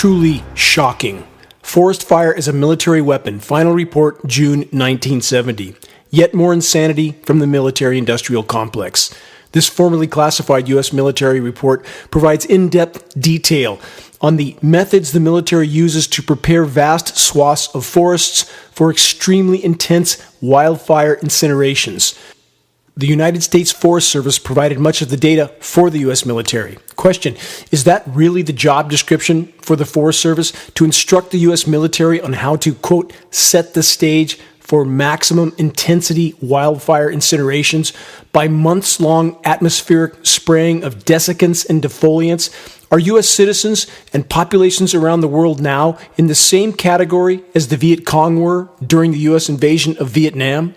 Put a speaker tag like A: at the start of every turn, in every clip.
A: truly shocking. Forest fire as a military weapon. Final report, June 1970. Yet more insanity from the military-industrial complex. This formally classified U.S. military report provides in-depth detail on the methods the military uses to prepare vast swaths of forests for extremely intense wildfire incinerations. The United States Forest Service provided much of the data for the U.S. military. Question, is that really the job description for the Forest Service, to instruct the U.S. military on how to, quote, set the stage for maximum intensity wildfire incinerations by months-long atmospheric spraying of desiccants and defoliants? Are U.S. citizens and populations around the world now in the same category as the Viet Cong were during the U.S. invasion of Vietnam?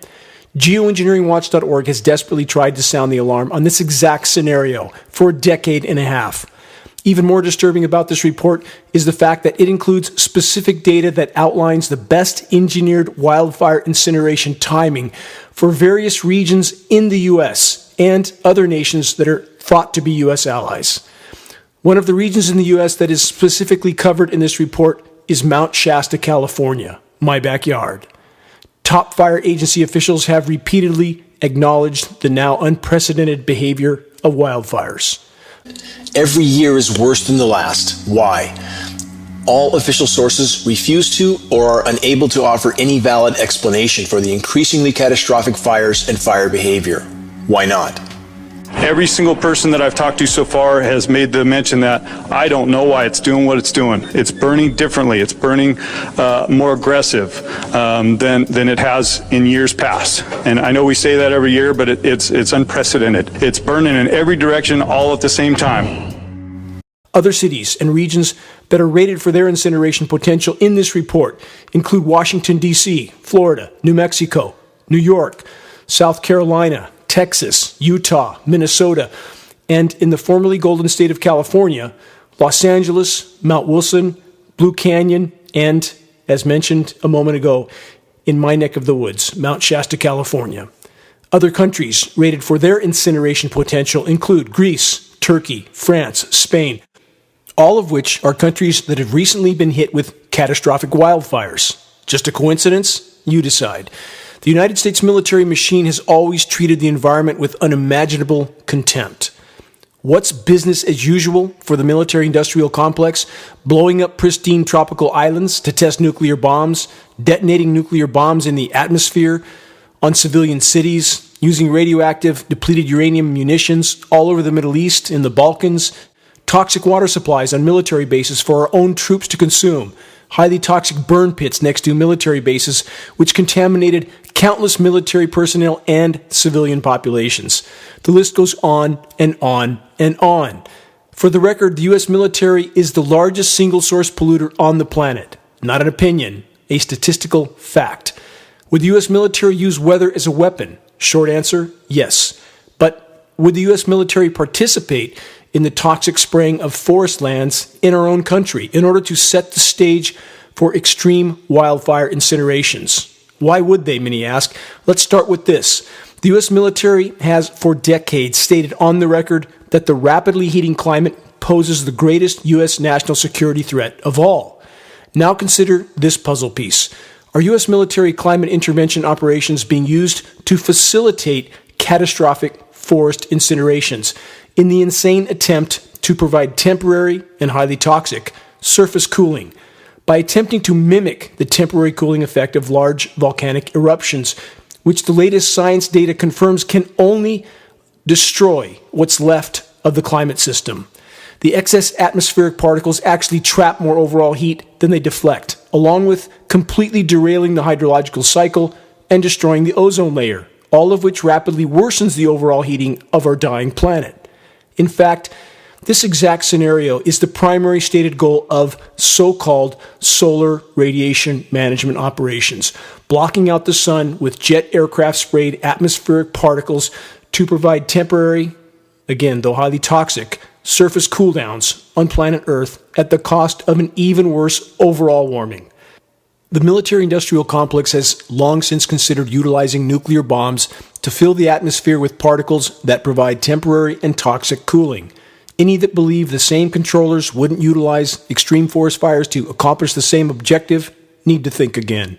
A: Geoengineeringwatch.org has desperately tried to sound the alarm on this exact scenario for a decade and a half. Even more disturbing about this report is the fact that it includes specific data that outlines the best engineered wildfire incineration timing for various regions in the U.S. and other nations that are thought to be U.S. allies. One of the regions in the U.S. that is specifically covered in this report is Mount Shasta, California, my backyard. Top fire agency officials have repeatedly acknowledged the now unprecedented behavior of wildfires.
B: Every year is worse than the last. Why? All official sources refuse to or are unable to offer any valid explanation for the increasingly catastrophic fires and fire behavior. Why not?
C: Every single person that I've talked to so far has made the mention that I don't know why it's doing what it's doing. It's burning differently. It's burning more aggressive than it has in years past. And I know we say that every year, but it's unprecedented. It's burning in every direction all at the same time.
A: Other cities and regions that are rated for their incineration potential in this report include Washington, D.C., Florida, New Mexico, New York, South Carolina, Texas, Utah, Minnesota, and in the formerly Golden State of California, Los Angeles, Mount Wilson, Blue Canyon, and, as mentioned a moment ago, in my neck of the woods, Mount Shasta, California. Other countries rated for their incineration potential include Greece, Turkey, France, Spain, all of which are countries that have recently been hit with catastrophic wildfires. Just a coincidence? You decide. The United States military machine has always treated the environment with unimaginable contempt. What's business as usual for the military-industrial complex? Blowing up pristine tropical islands to test nuclear bombs, detonating nuclear bombs in the atmosphere, on civilian cities, using radioactive depleted uranium munitions all over the Middle East, in the Balkans, toxic water supplies on military bases for our own troops to consume, highly toxic burn pits next to military bases which contaminated countless military personnel and civilian populations. The list goes on and on and on. For the record, the U.S. military is the largest single-source polluter on the planet. Not an opinion, a statistical fact. Would the U.S. military use weather as a weapon? Short answer, yes. But would the U.S. military participate in the toxic spraying of forest lands in our own country in order to set the stage for extreme wildfire incinerations? Why would they, many ask? Let's start with this. The U.S. military has for decades stated on the record that the rapidly heating climate poses the greatest U.S. national security threat of all. Now consider this puzzle piece. Are U.S. military climate intervention operations being used to facilitate catastrophic forest incinerations in the insane attempt to provide temporary and highly toxic surface cooling by attempting to mimic the temporary cooling effect of large volcanic eruptions, which the latest science data confirms can only destroy what's left of the climate system? The excess atmospheric particles actually trap more overall heat than they deflect, along with completely derailing the hydrological cycle and destroying the ozone layer, all of which rapidly worsens the overall heating of our dying planet. In fact, this exact scenario is the primary stated goal of so-called solar radiation management operations, blocking out the sun with jet aircraft-sprayed atmospheric particles to provide temporary, again, though highly toxic, surface cooldowns on planet Earth at the cost of an even worse overall warming. The military-industrial complex has long since considered utilizing nuclear bombs to fill the atmosphere with particles that provide temporary and toxic cooling. Any that believe the same controllers wouldn't utilize extreme forest fires to accomplish the same objective need to think again.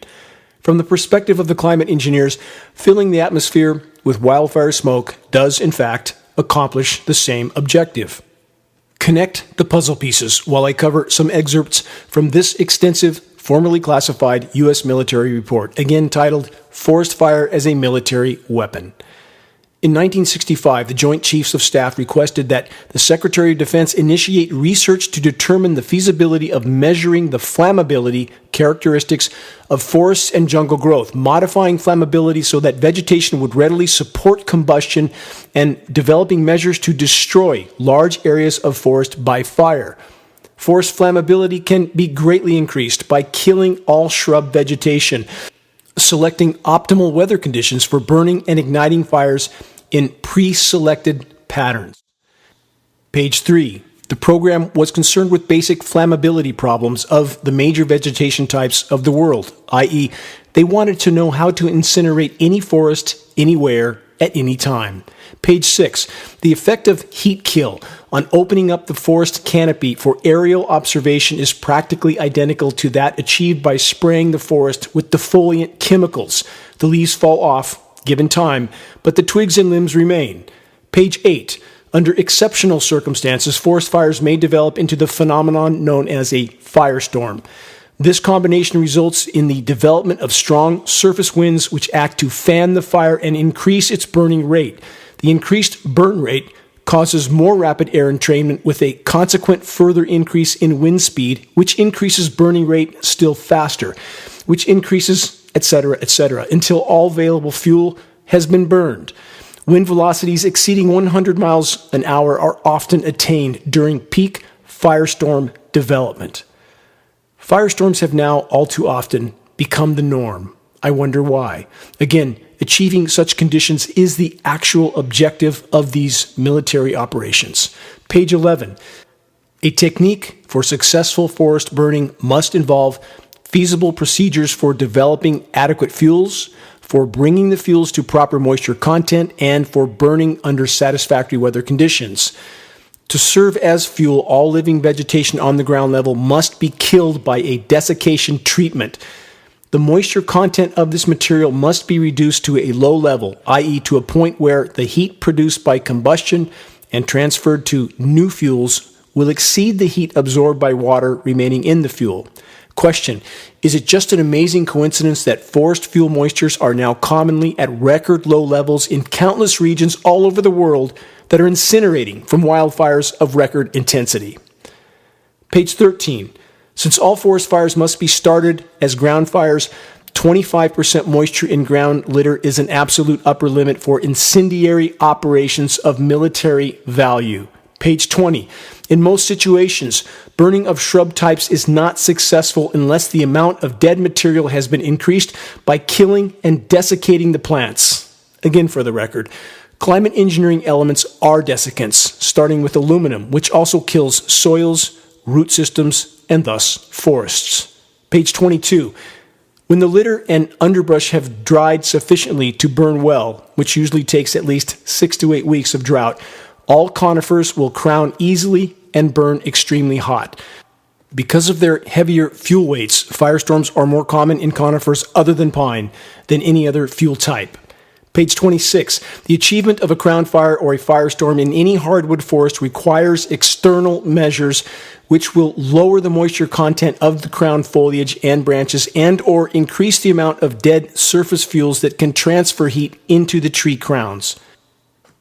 A: From the perspective of the climate engineers, filling the atmosphere with wildfire smoke does, in fact, accomplish the same objective. Connect the puzzle pieces while I cover some excerpts from this extensive, formerly classified U.S. military report, again titled Forest Fire as a Military Weapon. In 1965, the Joint Chiefs of Staff requested that the Secretary of Defense initiate research to determine the feasibility of measuring the flammability characteristics of forests and jungle growth, modifying flammability so that vegetation would readily support combustion, and developing measures to destroy large areas of forest by fire. Forest flammability can be greatly increased by killing all shrub vegetation, selecting optimal weather conditions for burning and igniting fires in pre-selected patterns. Page 3. The program was concerned with basic flammability problems of the major vegetation types of the world, i.e., they wanted to know how to incinerate any forest, anywhere, at any time. Page 6. The effect of heat kill on opening up the forest canopy for aerial observation is practically identical to that achieved by spraying the forest with defoliant chemicals. The leaves fall off, given time, but the twigs and limbs remain. Page 8. Under exceptional circumstances, forest fires may develop into the phenomenon known as a firestorm. This combination results in the development of strong surface winds which act to fan the fire and increase its burning rate. The increased burn rate causes more rapid air entrainment with a consequent further increase in wind speed, which increases burning rate still faster, which increases, etc., until all available fuel has been burned. Wind velocities exceeding 100 miles an hour are often attained during peak firestorm development. Firestorms have now all too often become the norm. I wonder why. Again, achieving such conditions is the actual objective of these military operations. Page 11. A technique for successful forest burning must involve feasible procedures for developing adequate fuels, for bringing the fuels to proper moisture content, and for burning under satisfactory weather conditions. To serve as fuel, all living vegetation on the ground level must be killed by a desiccation treatment. The moisture content of this material must be reduced to a low level, i.e. to a point where the heat produced by combustion and transferred to new fuels will exceed the heat absorbed by water remaining in the fuel. Question: is it just an amazing coincidence that forest fuel moistures are now commonly at record low levels in countless regions all over the world that are incinerating from wildfires of record intensity? Page 13. Since all forest fires must be started as ground fires, 25% moisture in ground litter is an absolute upper limit for incendiary operations of military value. Page 20. In most situations, burning of shrub types is not successful unless the amount of dead material has been increased by killing and desiccating the plants. Again, for the record, climate engineering elements are desiccants, starting with aluminum, which also kills soils, root systems, and thus forests. Page 22. When the litter and underbrush have dried sufficiently to burn well, which usually takes at least 6 to 8 weeks of drought, all conifers will crown easily and burn extremely hot. Because of their heavier fuel weights, firestorms are more common in conifers other than pine than any other fuel type. Page 26. The achievement of a crown fire or a firestorm in any hardwood forest requires external measures which will lower the moisture content of the crown foliage and branches and or increase the amount of dead surface fuels that can transfer heat into the tree crowns.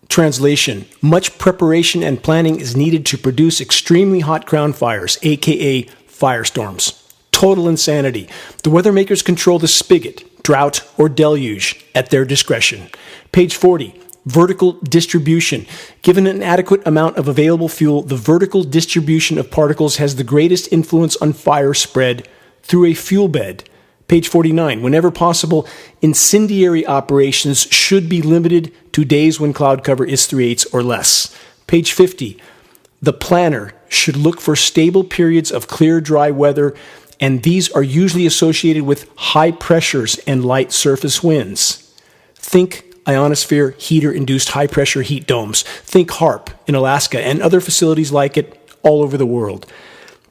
A: Translation: much preparation and planning is needed to produce extremely hot crown fires, aka firestorms. Total insanity. The weather makers control the spigot, drought, or deluge at their discretion. Page 40. Vertical distribution. Given an adequate amount of available fuel, the vertical distribution of particles has the greatest influence on fire spread through a fuel bed. Page 49. Whenever possible, incendiary operations should be limited to days when cloud cover is 3/8 or less. Page 50. The planner should look for stable periods of clear, dry weather, and these are usually associated with high pressures and light surface winds. Think ionosphere heater-induced high-pressure heat domes. Think HARP in Alaska and other facilities like it all over the world.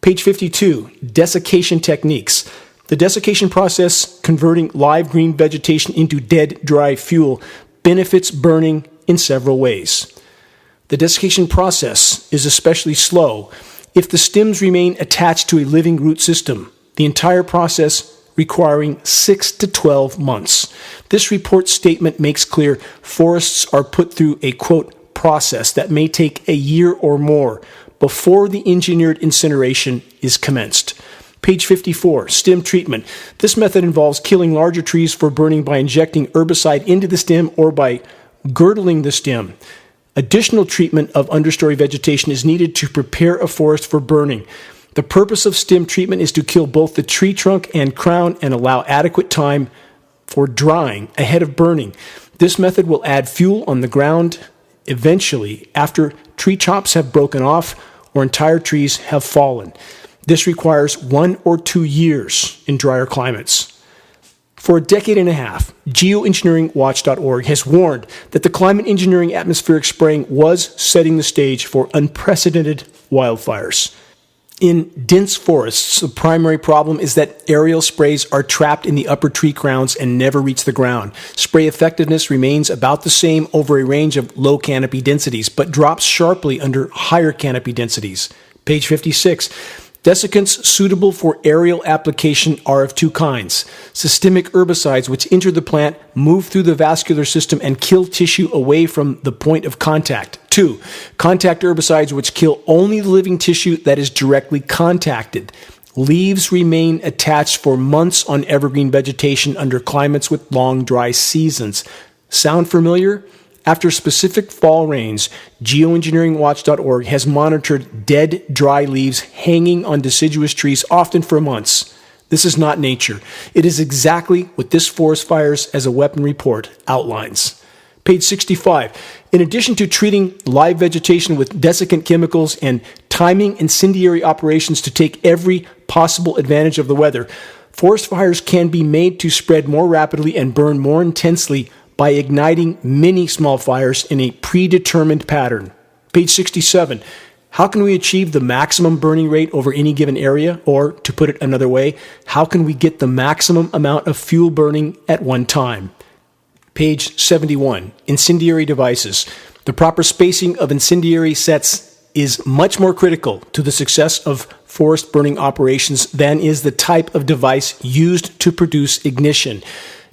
A: Page 52, desiccation techniques. The desiccation process, converting live green vegetation into dead, dry fuel, benefits burning in several ways. The desiccation process is especially slow if the stems remain attached to a living root system, the entire process requiring 6 to 12 months. This report statement makes clear forests are put through a, quote, process that may take a year or more before the engineered incineration is commenced. Page 54, stem treatment. This method involves killing larger trees for burning by injecting herbicide into the stem or by girdling the stem. Additional treatment of understory vegetation is needed to prepare a forest for burning. The purpose of stem treatment is to kill both the tree trunk and crown and allow adequate time for drying ahead of burning. This method will add fuel on the ground eventually after tree tops have broken off or entire trees have fallen. This requires 1 or 2 years in drier climates. For a decade and a half, geoengineeringwatch.org has warned that the climate engineering atmospheric spraying was setting the stage for unprecedented wildfires. In dense forests, the primary problem is that aerial sprays are trapped in the upper tree crowns and never reach the ground. Spray effectiveness remains about the same over a range of low canopy densities, but drops sharply under higher canopy densities. Page 56. Desiccants suitable for aerial application are of two kinds. Systemic herbicides, which enter the plant, move through the vascular system, and kill tissue away from the point of contact. 2. Contact herbicides, which kill only the living tissue that is directly contacted. Leaves remain attached for months on evergreen vegetation under climates with long, dry seasons. Sound familiar? After specific fall rains, geoengineeringwatch.org has monitored dead, dry leaves hanging on deciduous trees, often for months. This is not nature. It is exactly what this Forest Fires as a Weapon report outlines. Page 65. In addition to treating live vegetation with desiccant chemicals and timing incendiary operations to take every possible advantage of the weather, forest fires can be made to spread more rapidly and burn more intensely by igniting many small fires in a predetermined pattern. Page 67. How can we achieve the maximum burning rate over any given area? Or, to put it another way, how can we get the maximum amount of fuel burning at one time? Page 71. Incendiary devices. The proper spacing of incendiary sets is much more critical to the success of forest burning operations than is the type of device used to produce ignition.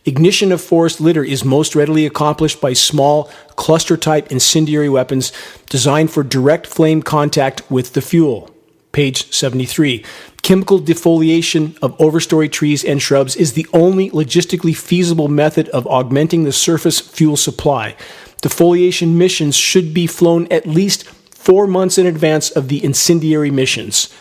A: Ignition of forest litter is most readily accomplished by small, cluster-type incendiary weapons designed for direct flame contact with the fuel. Page 73. Chemical defoliation of overstory trees and shrubs is the only logistically feasible method of augmenting the surface fuel supply. Defoliation missions should be flown at least 4 months in advance of the incendiary missions.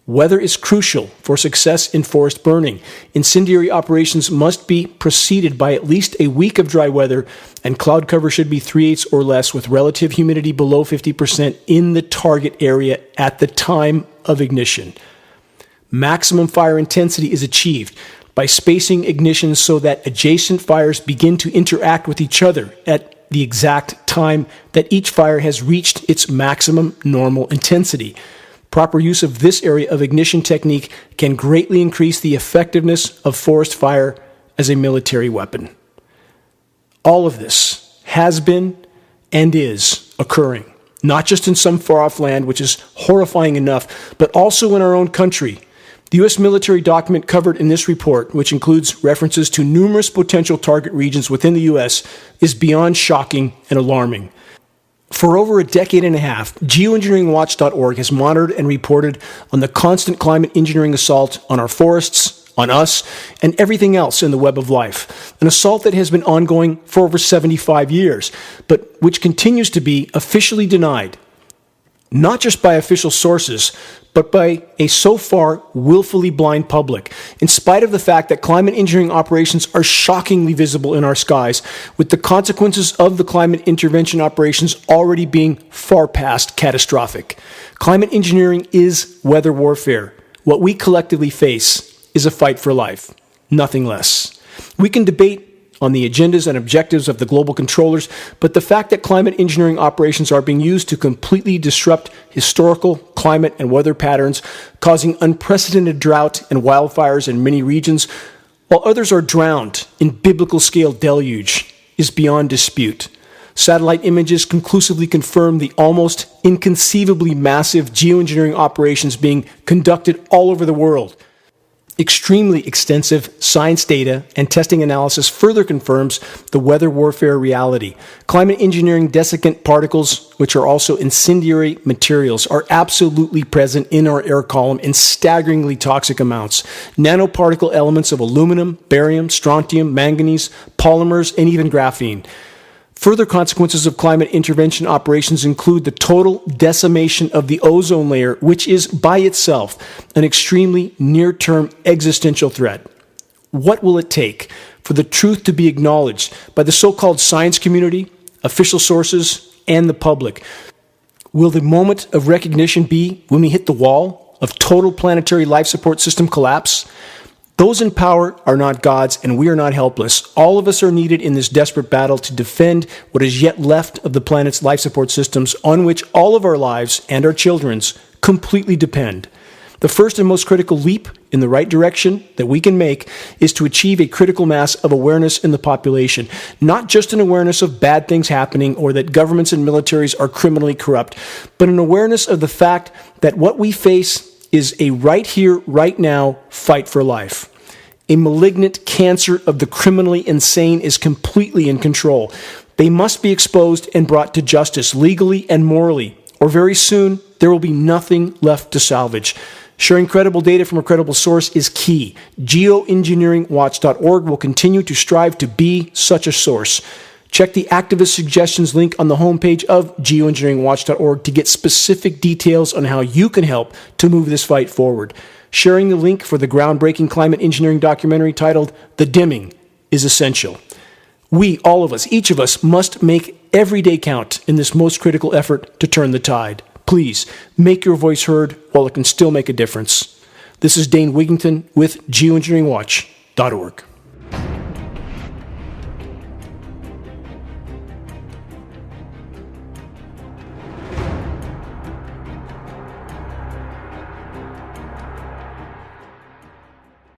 A: Weather is crucial for success in forest burning. Incendiary operations must be preceded by at least a week of dry weather, and cloud cover should be 3/8 or less with relative humidity below 50% in the target area at the time of ignition. Maximum fire intensity is achieved by spacing ignitions so that adjacent fires begin to interact with each other at the exact time that each fire has reached its maximum normal intensity. Proper use of this area of ignition technique can greatly increase the effectiveness of forest fire as a military weapon. All of this has been and is occurring, not just in some far-off land, which is horrifying enough, but also in our own country. The U.S. military document covered in this report, which includes references to numerous potential target regions within the U.S., is beyond shocking and alarming. For over a decade and a half, geoengineeringwatch.org has monitored and reported on the constant climate engineering assault on our forests, on us, and everything else in the web of life. An assault that has been ongoing for over 75 years, but which continues to be officially denied, not just by official sources, but by a so far willfully blind public, in spite of the fact that climate engineering operations are shockingly visible in our skies, with the consequences of the climate intervention operations already being far past catastrophic. Climate engineering is weather warfare. What we collectively face is a fight for life, nothing less. We can debate on the agendas and objectives of the global controllers, but the fact that climate engineering operations are being used to completely disrupt historical climate and weather patterns, causing unprecedented drought and wildfires in many regions, while others are drowned in biblical scale deluge, is beyond dispute. Satellite images conclusively confirm the almost inconceivably massive geoengineering operations being conducted all over the world. Extremely extensive science data and testing analysis further confirms the weather warfare reality. Climate engineering desiccant particles, which are also incendiary materials, are absolutely present in our air column in staggeringly toxic amounts. Nanoparticle elements of aluminum, barium, strontium, manganese, polymers, and even graphene. Further consequences of climate intervention operations include the total decimation of the ozone layer, which is by itself an extremely near-term existential threat. What will it take for the truth to be acknowledged by the so-called science community, official sources, and the public? Will the moment of recognition be when we hit the wall of total planetary life support system collapse? Those in power are not gods, and we are not helpless. All of us are needed in this desperate battle to defend what is yet left of the planet's life support systems on which all of our lives and our children's completely depend. The first and most critical leap in the right direction that we can make is to achieve a critical mass of awareness in the population, not just an awareness of bad things happening or that governments and militaries are criminally corrupt, but an awareness of the fact that what we face is a right here, right now fight for life. A malignant cancer of the criminally insane is completely in control. They must be exposed and brought to justice legally and morally, or very soon there will be nothing left to salvage. Sharing credible data from a credible source is key. Geoengineeringwatch.org will continue to strive to be such a source. Check the activist suggestions link on the homepage of geoengineeringwatch.org to get specific details on how you can help to move this fight forward. Sharing the link for the groundbreaking climate engineering documentary titled The Dimming is essential. We, all of us, each of us, must make every day count in this most critical effort to turn the tide. Please, make your voice heard while it can still make a difference. This is Dane Wigington with geoengineeringwatch.org.